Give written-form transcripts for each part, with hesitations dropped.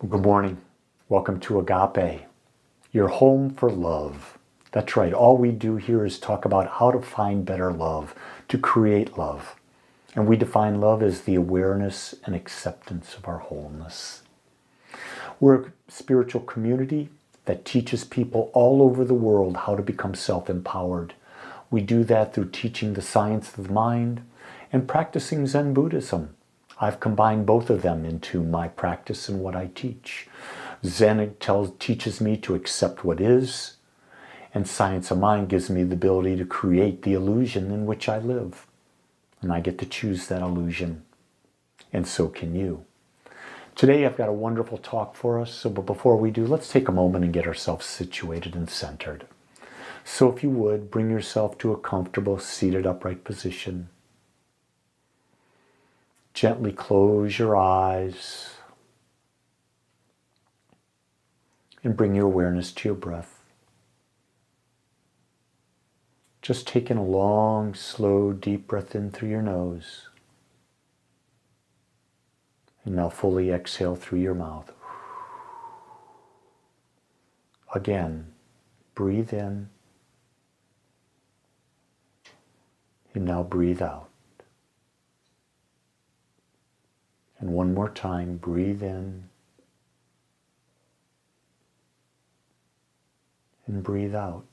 Good morning. Welcome to Agape, your home for love. That's right. All we do here is talk about how to find better love, to create love. And we define love as the awareness and acceptance of our wholeness. We're a spiritual community that teaches people all over the world how to become self-empowered. We do that through teaching the science of the mind and practicing Zen Buddhism. I've combined both of them into my practice and what I teach. Zen teaches me to accept what is, and science of mind gives me the ability to create the illusion in which I live. And I get to choose that illusion, and so can you. Today I've got a wonderful talk for us, but before we do, let's take a moment and get ourselves situated and centered. So if you would, bring yourself to a comfortable seated upright position. Gently close your eyes and bring your awareness to your breath. Just taking a long, slow, deep breath in through your nose. And now fully exhale through your mouth. Again, breathe in. And now breathe out. And one more time, breathe in and breathe out.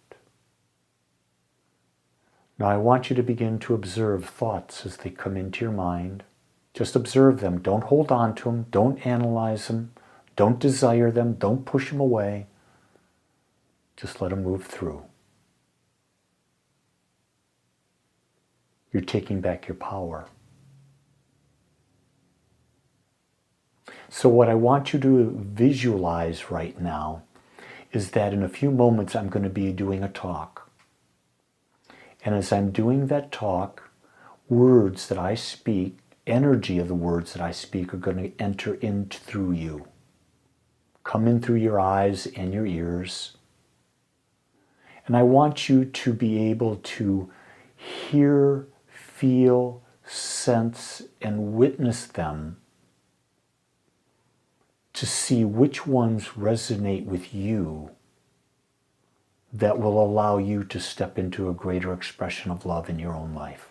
Now I want you to begin to observe thoughts as they come into your mind. Just observe them. Don't hold on to them. Don't analyze them. Don't desire them. Don't push them away. Just let them move through. You're taking back your power. So what I want you to visualize right now is that in a few moments I'm going to be doing a talk. And as I'm doing that talk, words that I speak, energy of the words that I speak are going to enter in through you. Come in through your eyes and your ears. And I want you to be able to hear, feel, sense, and witness them to see which ones resonate with you that will allow you to step into a greater expression of love in your own life.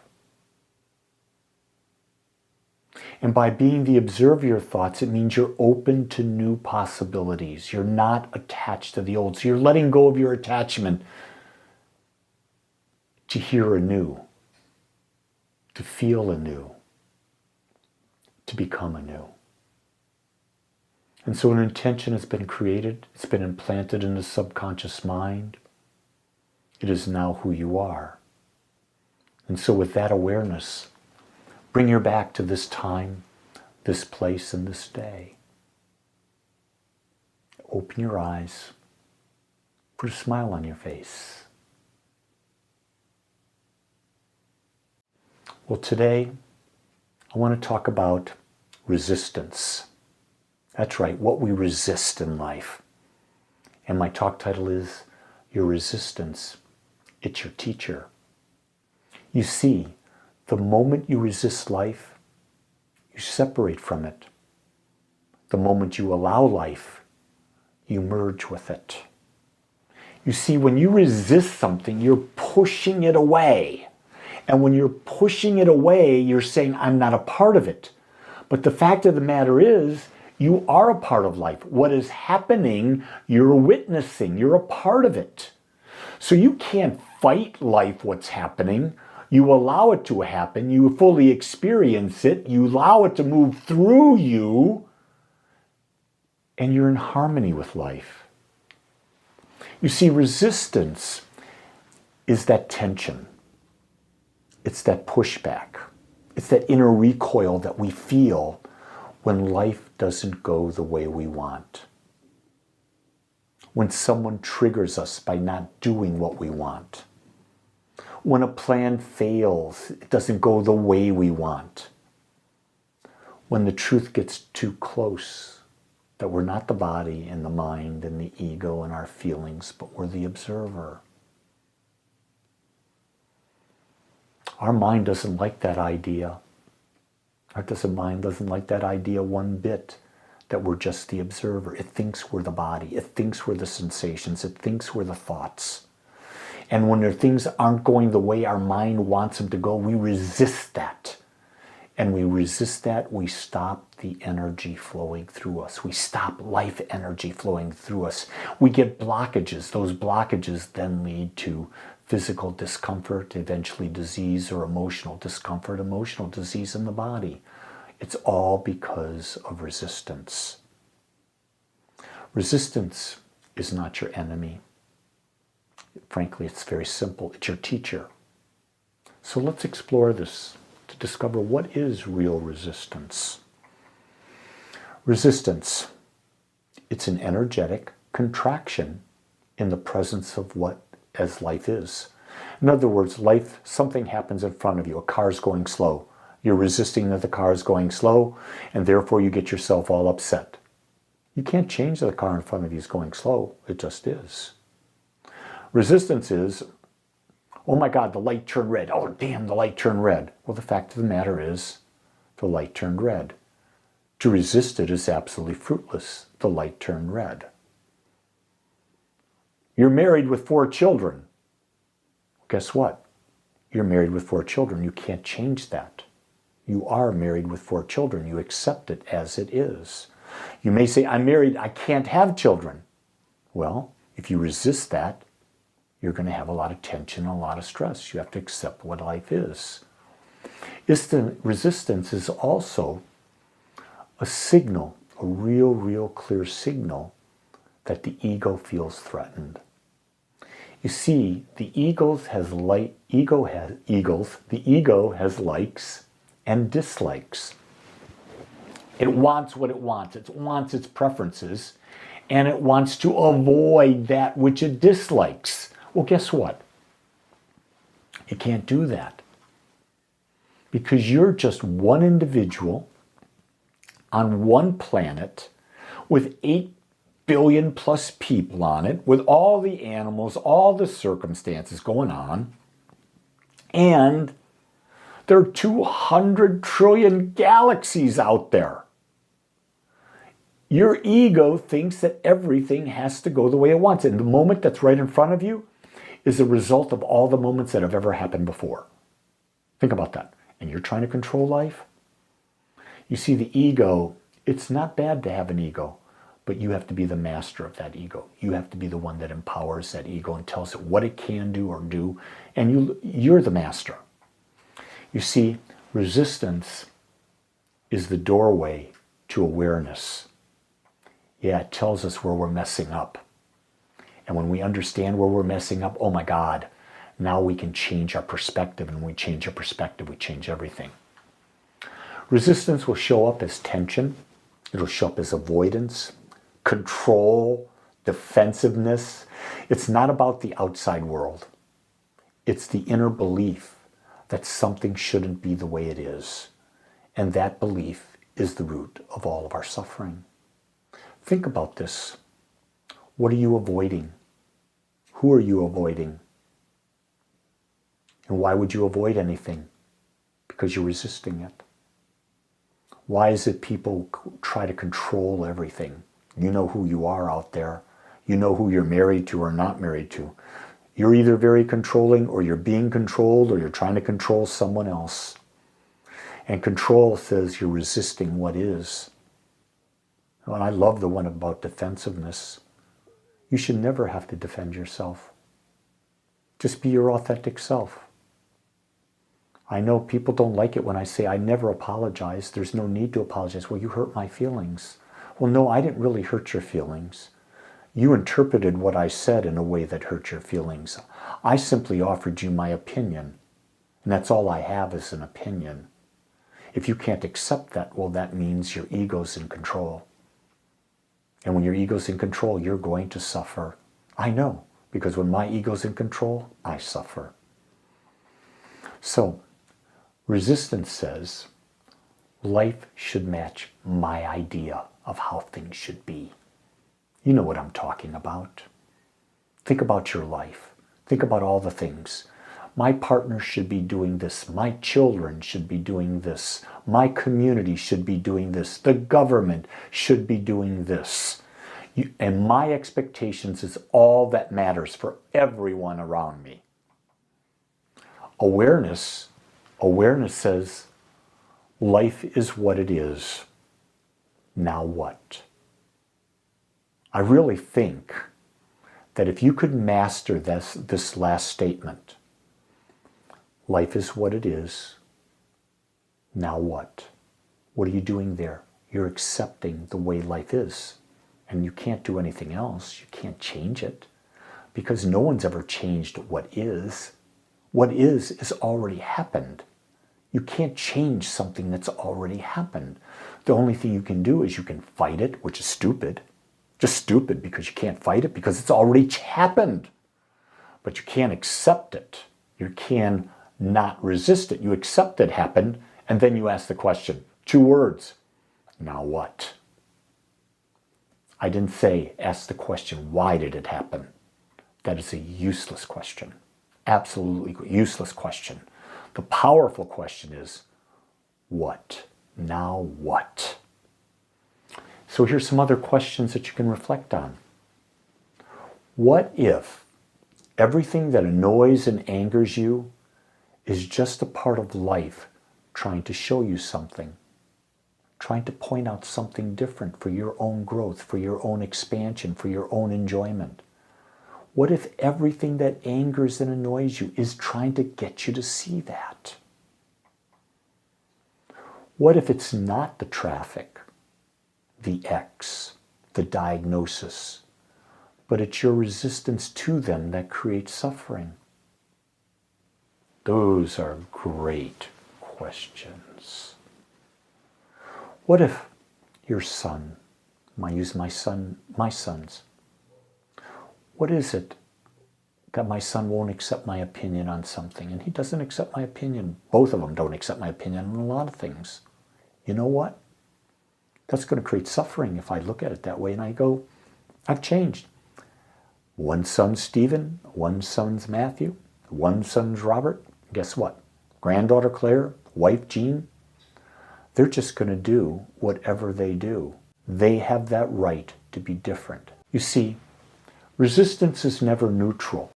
And by being the observer of your thoughts, it means you're open to new possibilities. You're not attached to the old. So you're letting go of your attachment to hear anew, to feel anew, to become anew. And so an intention has been created. It's been implanted in the subconscious mind. It is now who you are. And so with that awareness, bring your back to this time, this place, and this day. Open your eyes. Put a smile on your face. Well, today, I want to talk about resistance. That's right, what we resist in life. And my talk title is, Your Resistance, It's Your Teacher. You see, the moment you resist life, you separate from it. The moment you allow life, you merge with it. You see, when you resist something, you're pushing it away. And when you're pushing it away, you're saying, I'm not a part of it. But the fact of the matter is, you are a part of life. What is happening, you're witnessing. You're a part of it. So you can't fight life, what's happening. You allow it to happen. You fully experience it. You allow it to move through you. And you're in harmony with life. You see, resistance is that tension. It's that pushback. It's that inner recoil that we feel when life doesn't go the way we want. When someone triggers us by not doing what we want. When a plan fails, it doesn't go the way we want. When the truth gets too close, that we're not the body and the mind and the ego and our feelings, but we're the observer. Our mind doesn't like that idea. Our mind doesn't like that idea one bit. that we're just the observer. It thinks we're the body. It thinks we're the sensations. It thinks we're the thoughts. And when things aren't going the way our mind wants them to go, we resist that. And we resist that, we stop the energy flowing through us. We stop life energy flowing through us. We get blockages. Those blockages then lead to physical discomfort, eventually disease, or emotional discomfort, emotional disease in the body. It's all because of resistance. Resistance is not your enemy. Frankly, it's very simple. It's your teacher. So let's explore this to discover what is real resistance. Resistance, it's an energetic contraction in the presence of what as life is. In other words, life, something happens in front of you. A car's going slow. You're resisting that the car is going slow, and therefore you get yourself all upset. You can't change that the car in front of you is going slow. It just is. Resistance is, oh my God, the light turned red. Oh, damn, the light turned red. Well, the fact of the matter is, the light turned red. To resist it is absolutely fruitless. The light turned red. You're married with 4 children. Guess what? You're married with 4 children. You can't change that. You are married with 4 children. You accept it as it is. You may say, I'm married, I can't have children. Well, if you resist that, you're going to have a lot of tension and a lot of stress. You have to accept what life is. Resistance is also a signal, a real clear signal that the ego feels threatened. You see, the ego has likes and dislikes. It wants what it wants. It wants its preferences, and it wants to avoid that which it dislikes. Well, guess what? It can't do that. Because you're just one individual on one planet with 8 billion plus people on it, with all the animals, all the circumstances going on, and there are 200 trillion galaxies out there. Your ego thinks that everything has to go the way it wants, and the moment that's right in front of you is a result of all the moments that have ever happened before. Think about that. And you're trying to control life? You see, the ego, it's not bad to have an ego, but you have to be the master of that ego. You have to be the one that empowers that ego and tells it what it can do or do, and you're the master. You see, resistance is the doorway to awareness. Yeah, it tells us where we're messing up. And when we understand where we're messing up, oh my God, now we can change our perspective. And when we change our perspective, we change everything. Resistance will show up as tension. It'll show up as avoidance, control, defensiveness. It's not about the outside world. It's the inner belief that something shouldn't be the way it is. And that belief is the root of all of our suffering. Think about this. What are you avoiding? Who are you avoiding? And why would you avoid anything? Because you're resisting it. Why is it people try to control everything? You know who you are out there. You know who you're married to or not married to. You're either very controlling, or you're being controlled, or you're trying to control someone else. And control says you're resisting what is. And I love the one about defensiveness. You should never have to defend yourself. Just be your authentic self. I know people don't like it when I say I never apologize. There's no need to apologize. Well, you hurt my feelings. Well, no, I didn't really hurt your feelings. You interpreted what I said in a way that hurt your feelings. I simply offered you my opinion. And that's all I have is an opinion. If you can't accept that, well, that means your ego's in control. And when your ego's in control, you're going to suffer. I know, because when my ego's in control, I suffer. So, resistance says, life should match my idea of how things should be. You know what I'm talking about. Think about your life. Think about all the things. My partner should be doing this. My children should be doing this. My community should be doing this. The government should be doing this. And my expectations is all that matters for everyone around me. Awareness says, life is what it is. Now what? I really think that if you could master this last statement, life is what it is. Now what? What are you doing there? You're accepting the way life is. And you can't do anything else. You can't change it. Because no one's ever changed what is. What is already happened. You can't change something that's already happened. The only thing you can do is you can fight it, which is stupid. Just stupid because you can't fight it because it's already happened. But you can't accept it. You can not resist it. You accept it happened, and then you ask the question. 2 words. Now what? I didn't say ask the question, why did it happen? That is a useless question. Absolutely useless question. The powerful question is, what? Now what? So here's some other questions that you can reflect on. What if everything that annoys and angers you is just a part of life trying to show you something, trying to point out something different for your own growth, for your own expansion, for your own enjoyment? What if everything that angers and annoys you is trying to get you to see that? What if it's not the traffic, the X, the diagnosis, but it's your resistance to them that creates suffering? Those are great questions. What if your son, I use my sons, what is it that my son won't accept my opinion on something? And he doesn't accept my opinion. Both of them don't accept my opinion on a lot of things. You know what? That's going to create suffering if I look at it that way and I go, I've changed. One son's Stephen, one son's Matthew, one son's Robert. Guess what? Granddaughter Claire, wife Jean, they're just going to do whatever they do. They have that right to be different. You see, resistance is never neutral.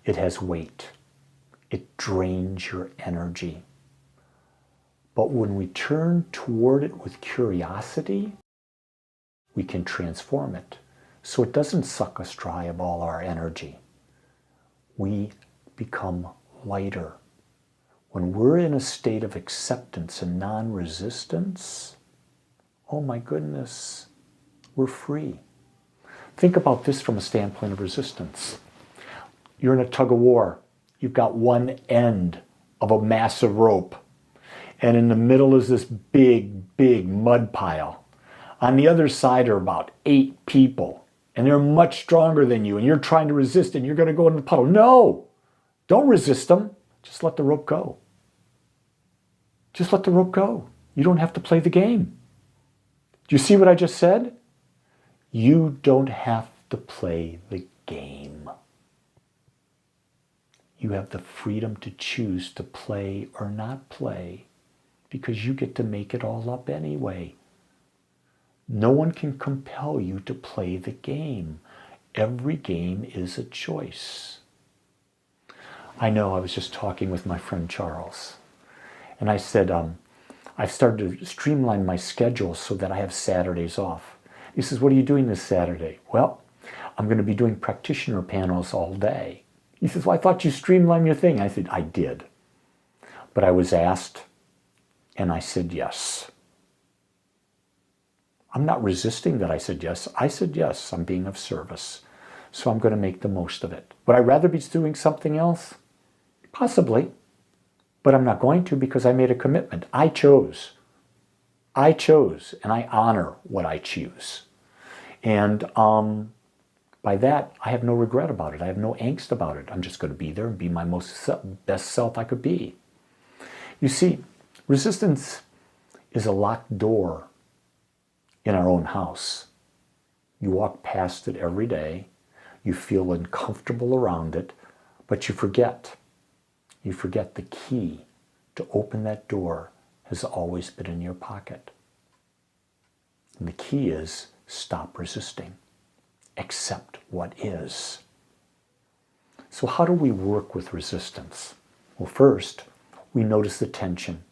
It has weight. It drains your energy. But when we turn toward it with curiosity, we can transform it. So it doesn't suck us dry of all our energy. We become lighter. When we're in a state of acceptance and non-resistance, oh my goodness, we're free. Think about this from a standpoint of resistance. You're in a tug of war. You've got one end of a massive rope, and in the middle is this big, big mud pile. On the other side are about 8 people, and they're much stronger than you, and you're trying to resist, and you're going to go in the puddle. No! Don't resist them. Just let the rope go. Just let the rope go. You don't have to play the game. Do you see what I just said? You don't have to play the game. You have the freedom to choose to play or not play because you get to make it all up anyway. No one can compel you to play the game. Every game is a choice. I know I was just talking with my friend Charles, and I said, I've started to streamline my schedule so that I have Saturdays off. He says, what are you doing this Saturday? Well, I'm going to be doing practitioner panels all day. He says, well, I thought you streamlined your thing. I said, I did. But I was asked, and I said yes. I'm not resisting that I said yes. I said yes, I'm being of service. So I'm going to make the most of it. Would I rather be doing something else? Possibly. But I'm not going to because I made a commitment. I chose. I chose, and I honor what I choose. And by that, I have no regret about it. I have no angst about it. I'm just going to be there and be my best self I could be. You see, resistance is a locked door in our own house. You walk past it every day. You feel uncomfortable around it, But you forget the key to open that door has always been in your pocket. And the key is stop resisting. Accept what is. So how do we work with resistance? Well, first, we notice the tension.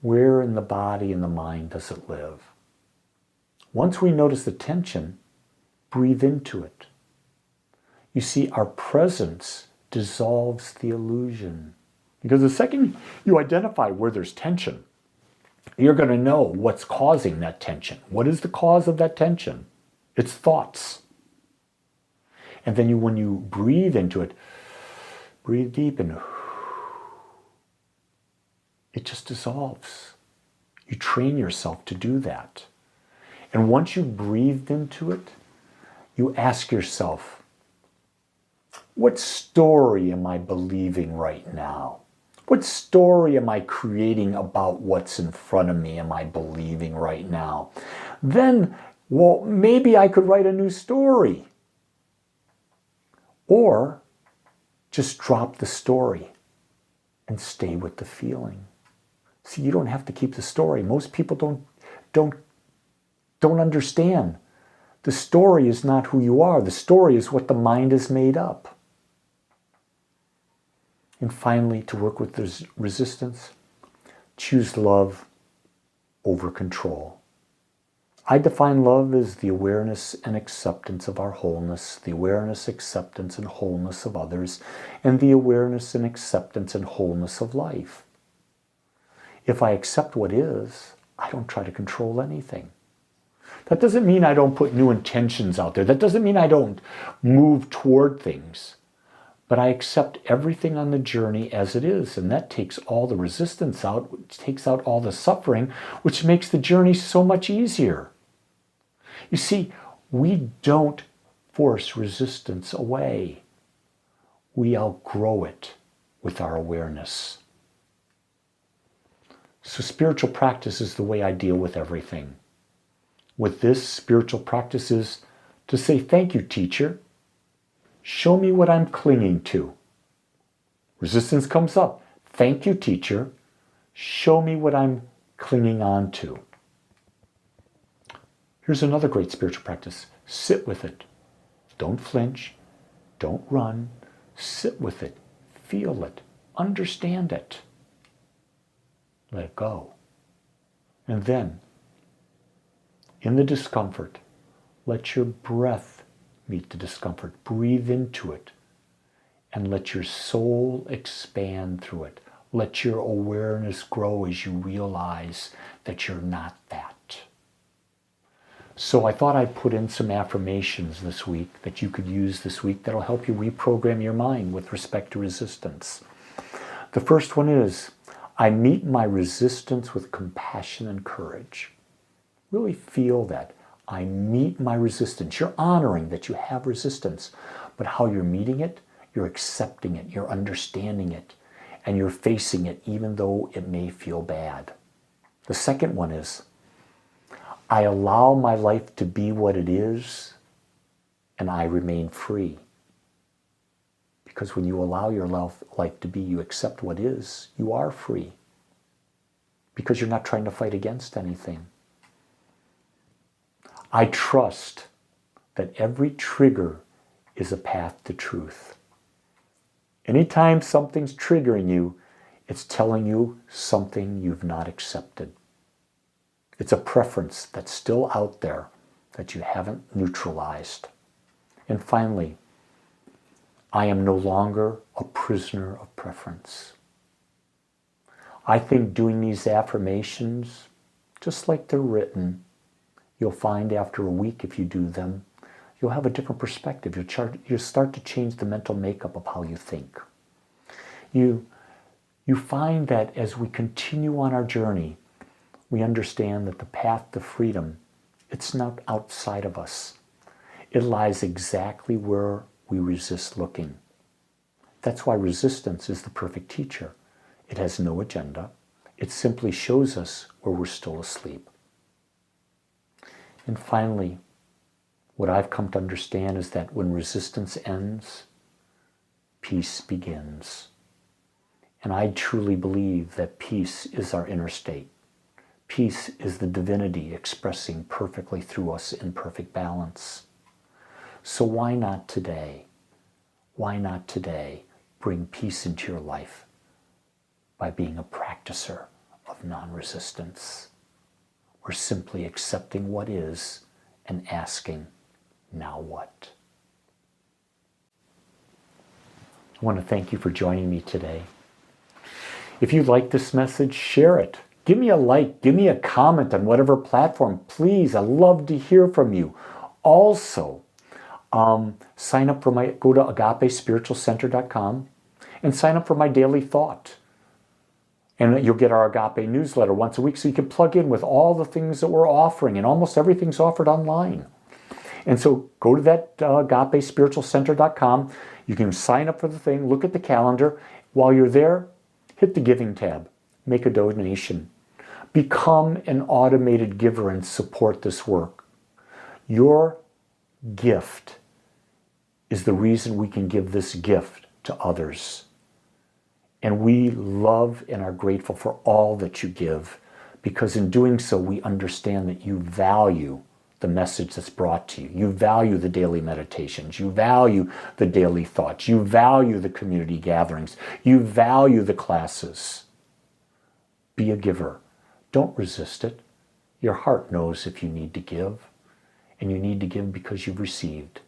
Where in the body and the mind does it live? Once we notice the tension, breathe into it. You see, our presence dissolves the illusion. Because the second you identify where there's tension, you're going to know what's causing that tension. What is the cause of that tension? It's thoughts. And then when you breathe into it, breathe deep and it just dissolves. You train yourself to do that. And once you've breathed into it, you ask yourself, what story am I believing right now? What story am I creating about what's in front of me am I believing right now? Then, well, maybe I could write a new story. Or just drop the story and stay with the feeling. See, you don't have to keep the story. Most people don't understand. The story is not who you are. The story is what the mind has made up. And finally, to work with this resistance, choose love over control. I define love as the awareness and acceptance of our wholeness, the awareness, acceptance, and wholeness of others, and the awareness and acceptance and wholeness of life. If I accept what is, I don't try to control anything. That doesn't mean I don't put new intentions out there. That doesn't mean I don't move toward things. But I accept everything on the journey as it is, and that takes all the resistance out, which takes out all the suffering, which makes the journey so much easier. You see, we don't force resistance away. We outgrow it with our awareness. So spiritual practice is the way I deal with everything. With this, spiritual practice is to say, thank you, teacher. Show me what I'm clinging to. Resistance comes up. Thank you, teacher. Show me what I'm clinging on to. Here's another great spiritual practice. Sit with it. Don't flinch. Don't run. Sit with it. Feel it. Understand it. Let it go. And then, in the discomfort, let your breath meet the discomfort. Breathe into it. And let your soul expand through it. Let your awareness grow as you realize that you're not that. So I thought I'd put in some affirmations this week that you could use this week that'll help you reprogram your mind with respect to resistance. The first one is, I meet my resistance with compassion and courage. Really feel that. I meet my resistance. You're honoring that you have resistance, but how you're meeting it, you're accepting it, you're understanding it, and you're facing it even though it may feel bad. The second one is, I allow my life to be what it is, and I remain free. Because when you allow your life to be, you accept what is, you are free. Because you're not trying to fight against anything. I trust that every trigger is a path to truth. Anytime something's triggering you, it's telling you something you've not accepted. It's a preference that's still out there that you haven't neutralized. And finally, I am no longer a prisoner of preference. I think doing these affirmations, just like they're written, you'll find after a week if you do them, you'll have a different perspective. You'll start to change the mental makeup of how you think. You find that as we continue on our journey, we understand that the path to freedom, it's not outside of us. It lies exactly where we resist looking. That's why resistance is the perfect teacher. It has no agenda. It simply shows us where we're still asleep. And finally, what I've come to understand is that when resistance ends, peace begins. And I truly believe that peace is our inner state. Peace is the divinity expressing perfectly through us in perfect balance. So why not today? Why not today bring peace into your life by being a practicer of non-resistance? We're simply accepting what is and asking, now what? I want to thank you for joining me today. If you like this message, share it. Give me a like, give me a comment on whatever platform. Please, I love to hear from you. Also, sign up for go to agapespiritualcenter.com and sign up for my daily thought. And you'll get our Agape newsletter once a week so you can plug in with all the things that we're offering, and almost everything's offered online. And so go to that agapespiritualcenter.com. You can sign up for the thing, look at the calendar. While you're there, hit the giving tab, make a donation. Become an automated giver and support this work. Your gift is the reason we can give this gift to others. And we love and are grateful for all that you give, because in doing so, we understand that you value the message that's brought to you. You value the daily meditations. You value the daily thoughts. You value the community gatherings. You value the classes. Be a giver. Don't resist it. Your heart knows if you need to give, and you need to give because you've received.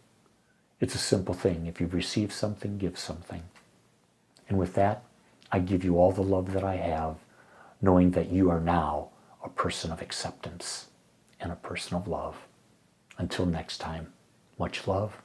It's a simple thing. If you've received something, give something. And with that, I give you all the love that I have, knowing that you are now a person of acceptance and a person of love. Until next time, much love